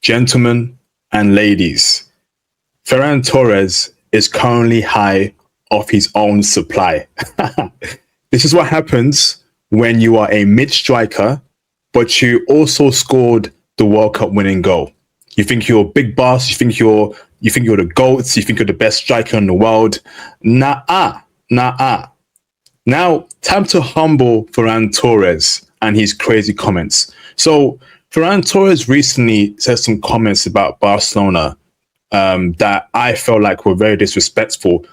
Gentlemen and ladies, Ferran Torres is currently high off his own supply. This is what happens when you are a mid-striker, but you also scored the World Cup winning goal. You think you're a big boss, you think you're the GOAT, you think you're the best striker in the world. Nah. Now, time to humble Ferran Torres and his crazy comments. So, Ferran Torres recently said some comments about Barcelona that I felt like were very disrespectful,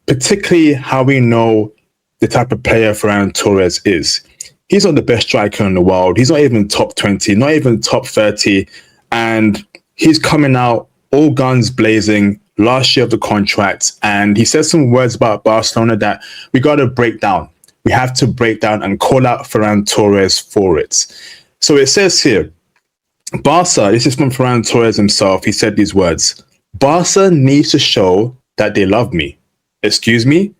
particularly how we know the type of player Ferran Torres is. He's not the best striker in the world. He's not even top 20, not even top 30. And he's coming out all guns blazing last year of the contract. And he said some words about Barcelona that we got to break down. We have to break down and call out Ferran Torres for it. So it says here, Barca, this is from Ferran Torres himself. He said these words: Barca needs to show that they love me. Excuse me?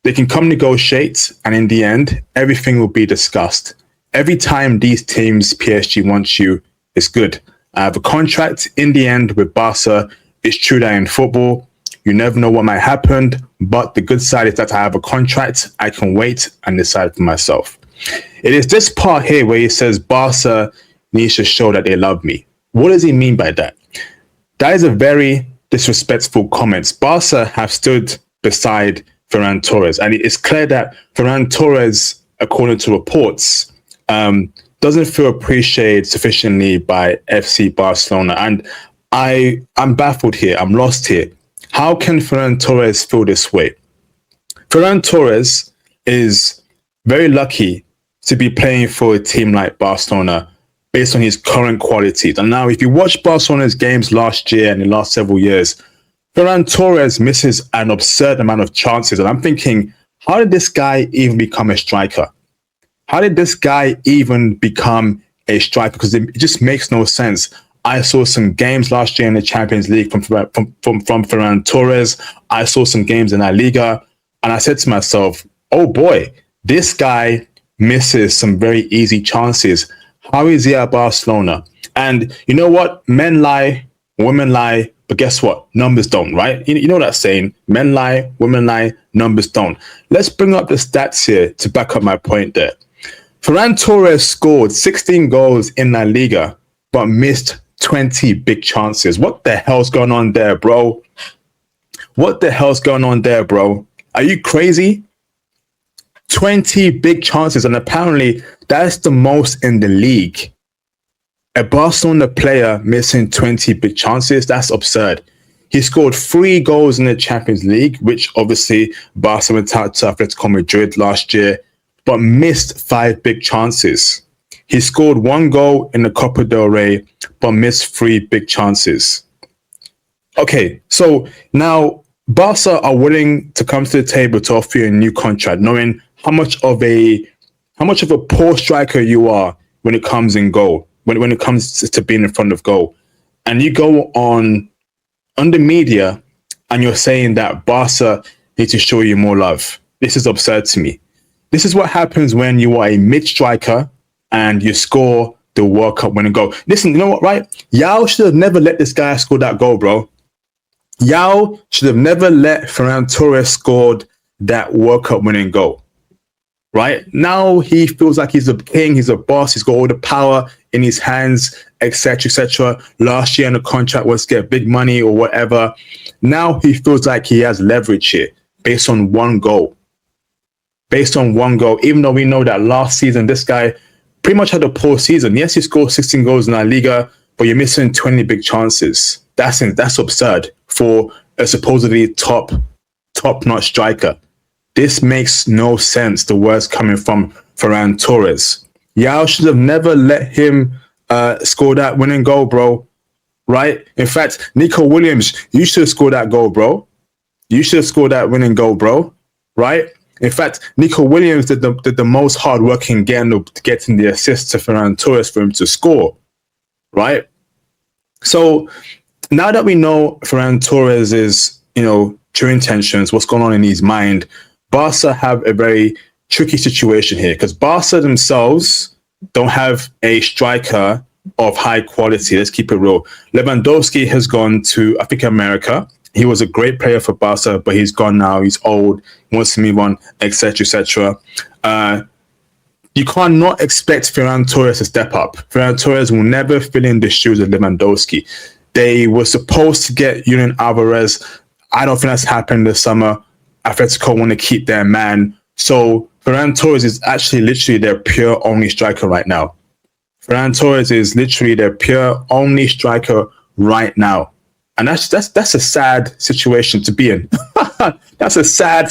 They can come negotiate, and in the end, everything will be discussed. Every time these teams, PSG wants you, it's good. I have a contract in the end with Barca. It's true that in football, you never know what might happen, but the good side is that I have a contract. I can wait and decide for myself. It is this part here where he says Barca needs to show that they love me. What does he mean by that? That is a very disrespectful comment. Barca have stood beside Ferran Torres, and it's clear that Ferran Torres, according to reports, doesn't feel appreciated sufficiently by FC Barcelona. And I'm baffled here. I'm lost here. How can Ferran Torres feel this way? Ferran Torres is very lucky to be playing for a team like Barcelona based on his current qualities. And now, if you watch Barcelona's games last year and the last several years, Ferran Torres misses an absurd amount of chances. And I'm thinking, how did this guy even become a striker? How did this guy even become a striker? Because it just makes no sense. I saw some games last year in the Champions League from Ferran Torres. I saw some games in La Liga. And I said to myself, oh boy, this guy misses some very easy chances. How is he at Barcelona? And you know what? Men lie, women lie, but guess what? Numbers don't, right? You know that saying, men lie, women lie, numbers don't. Let's bring up the stats here to back up my point there. Ferran Torres scored 16 goals in La Liga, but missed 20 big chances. What the hell's going on there, bro? What the hell's going on there, bro? Are you crazy? 20 big chances, and apparently that's the most in the league. A Barcelona player missing 20 big chances, that's absurd. He scored 3 goals in the Champions League, which obviously Barca went out to Atletico Madrid last year, but missed 5 big chances. He scored 1 goal in the Copa del Rey, but missed 3 big chances. Okay, so now Barca are willing to come to the table to offer you a new contract, knowing how much of a poor striker you are when it comes in goal, when it comes to being in front of goal. And you go on the media and you're saying that Barca need to show you more love. This is absurd to me. This is what happens when you are a mid-striker and you score the World Cup winning goal. Listen, you know what, right? Yao should have never let this guy score that goal, bro. Yao should have never let Ferran Torres score that World Cup winning goal. Right? Now he feels like he's a king, he's a boss, he's got all the power in his hands, etc., etc. Last year in the contract was to get big money or whatever. Now he feels like he has leverage here based on 1 goal. Based on 1 goal, even though we know that last season, this guy pretty much had a poor season. Yes, he scored 16 goals in La Liga, but you're missing 20 big chances. That's absurd for a supposedly top-notch striker. This makes no sense, the words coming from Ferran Torres. Yao should have never let him score that winning goal, bro. Right? In fact, Nico Williams, you should have scored that goal, bro. You should have scored that winning goal, bro. Right? In fact, Nico Williams did the most hard work in getting the assist to Ferran Torres for him to score. Right? So now that we know Ferran Torres is, true intentions, what's going on in his mind, Barca have a very tricky situation here because Barca themselves don't have a striker of high quality. Let's keep it real. Lewandowski has gone to, I think, America. He was a great player for Barca, but he's gone now. He's old, he wants to move on, etc., etc. You can't not expect Ferran Torres to step up. Ferran Torres will never fill in the shoes of Lewandowski. They were supposed to get Julian Alvarez. I don't think that's happened this summer. Atletico want to keep their man. So Ferran Torres is actually literally their pure only striker right now. Ferran Torres is literally their pure only striker right now. And that's a sad situation to be in. That's a sad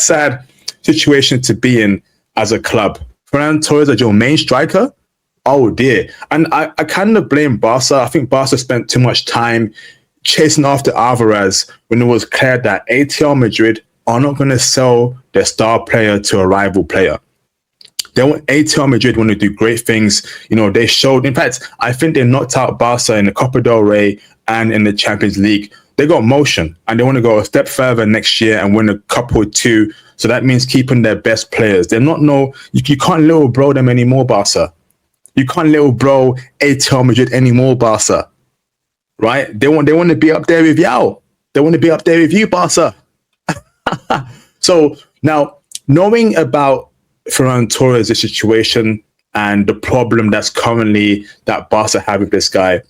situation to be in as a club. Ferran Torres as your main striker? Oh dear. And I kind of blame Barca. I think Barca spent too much time chasing after Alvarez when it was clear that ATL Madrid are not going to sell their star player to a rival player. They want ATL Madrid want to do great things. You know, they showed, in fact, I think they knocked out Barca in the Copa del Rey and in the Champions League. They got motion and they want to go a step further next year and win a cup or two. So that means keeping their best players. They're not you can't little bro them anymore, Barca. You can't little bro ATL Madrid anymore, Barca. Right? They want to be up there with y'all. They want to be up there with you, Barca. So now, knowing about Ferran Torres' situation and the problem that's currently that Barca have with this guy.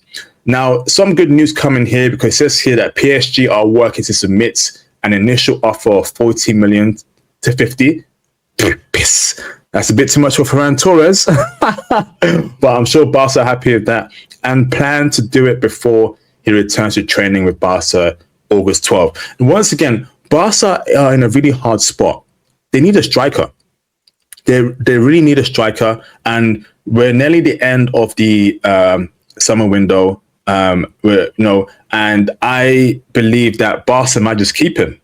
Now, some good news coming here because it says here that PSG are working to submit an initial offer of 40 million to 50. Piss. That's a bit too much for Ferran Torres. But I'm sure Barca are happy with that and plan to do it before he returns to training with Barca August 12th. And once again, Barca are in a really hard spot. They need a striker. They really need a striker, and we're nearly the end of the summer window. And I believe that Barca might just keep him.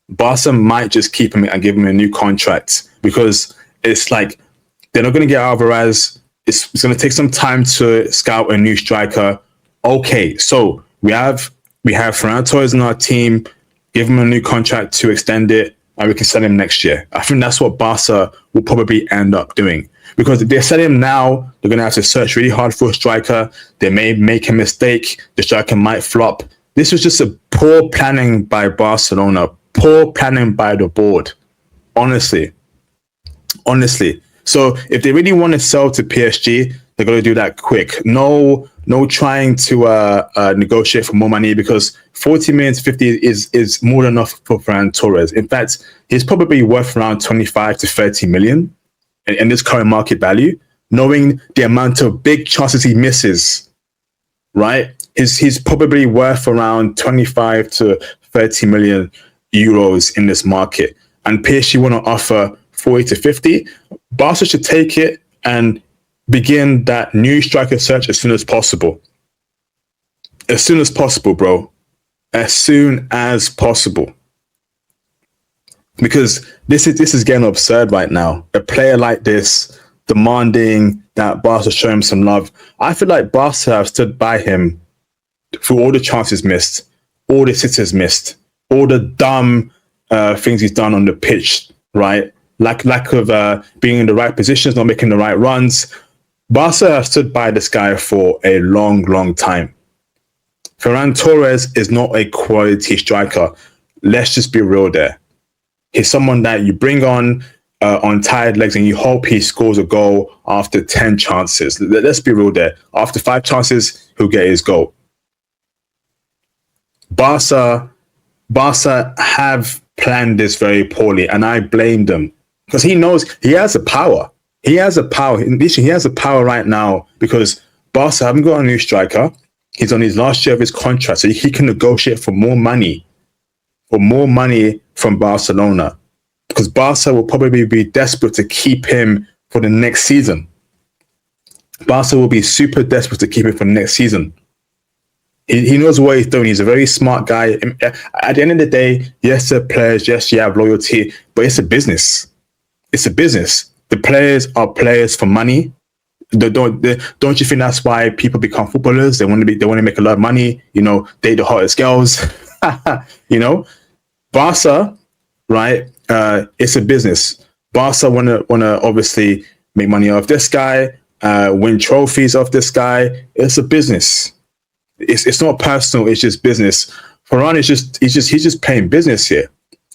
Barca might just keep him and give him a new contract because it's like they're not going to get Alvarez. It's going to take some time to scout a new striker. Okay, so we have Ferran Torres in our team. Give him a new contract to extend it, and we can sell him next year. I think that's what Barca will probably end up doing. Because if they sell him now, they're going to have to search really hard for a striker. They may make a mistake. The striker might flop. This was just a poor planning by Barcelona. Poor planning by the board. Honestly. So if they really want to sell to PSG, they're going to do that quick. No trying to negotiate for more money because 40 million to 50 is more than enough for Ferran Torres. In fact, he's probably worth around 25 to 30 million in this current market value, knowing the amount of big chances he misses, right? He's probably worth around 25 to 30 million euros in this market. And PSG want to offer 40 to 50. Barca should take it and begin that new striker search as soon as possible. As soon as possible, bro. As soon as possible. Because this is getting absurd right now. A player like this demanding that Barca show him some love. I feel like Barca have stood by him for all the chances missed, all the sitters missed, all the dumb things he's done on the pitch, right? Lack of being in the right positions, not making the right runs. Barca have stood by this guy for a long, long time. Ferran Torres is not a quality striker. Let's just be real there. He's someone that you bring on tired legs and you hope he scores a goal after 10 chances. Let's be real there. After 5 chances, he'll get his goal. Barca have planned this very poorly, and I blame them because he knows he has the power. He has the power. In addition, he has the power right now because Barca haven't got a new striker. He's on his last year of his contract, so he can negotiate for more money from Barcelona because Barca will probably be desperate to keep him for the next season. Barca will be super desperate to keep him for the next season. He knows what he's doing. He's a very smart guy. At the end of the day, yes, they're players. Yes, you have loyalty, but it's a business. It's a business. The players are players for money. Don't you think that's why people become footballers? They want to make a lot of money. You know, date the hottest girls. You know, Barca, right? It's a business. Barca want to obviously make money off this guy. win trophies off this guy. It's a business. It's not personal. It's just business. Ferran is he's just playing business here.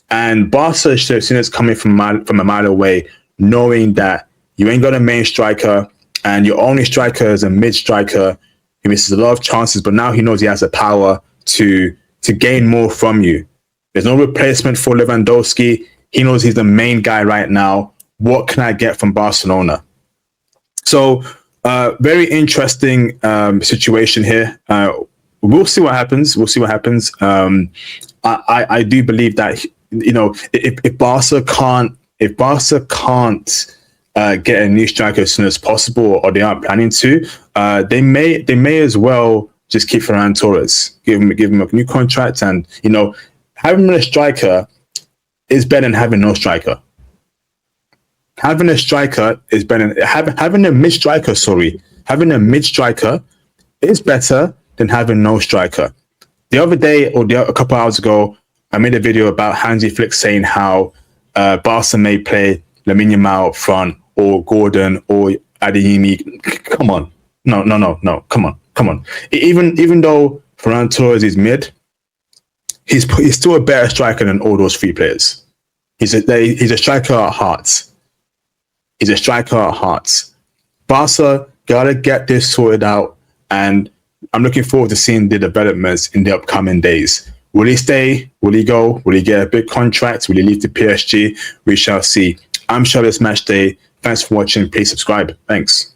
And Barca should have seen us coming from a mile away, knowing that you ain't got a main striker and your only striker is a mid striker. He misses a lot of chances, but now he knows he has the power to gain more from you. There's no replacement for Lewandowski. He knows he's the main guy right now. What can I get from Barcelona? So, very interesting situation here. We'll see what happens. We'll see what happens. I do believe that, if Barca can't get a new striker as soon as possible, or they aren't planning to, they may as well just keep Ferran Torres, give him a new contract, and having a striker is better than having no striker. Having a striker is better than having a mid striker. Having a mid striker is better than having no striker. The other day, or a couple hours ago, I made a video about Hansi Flick saying how Barca may play Lamine Yamal up front, or Gordon, or Adeyemi. Come on, no, come on. Even though Ferran Torres is mid, he's still a better striker than all those three players. He's a striker at heart. He's a striker at heart. Barca gotta get this sorted out, and I'm looking forward to seeing the developments in the upcoming days. Will he stay? Will he go? Will he get a big contract? Will he leave to PSG? We shall see. I'm Charles Matchday. Thanks for watching. Please subscribe. Thanks.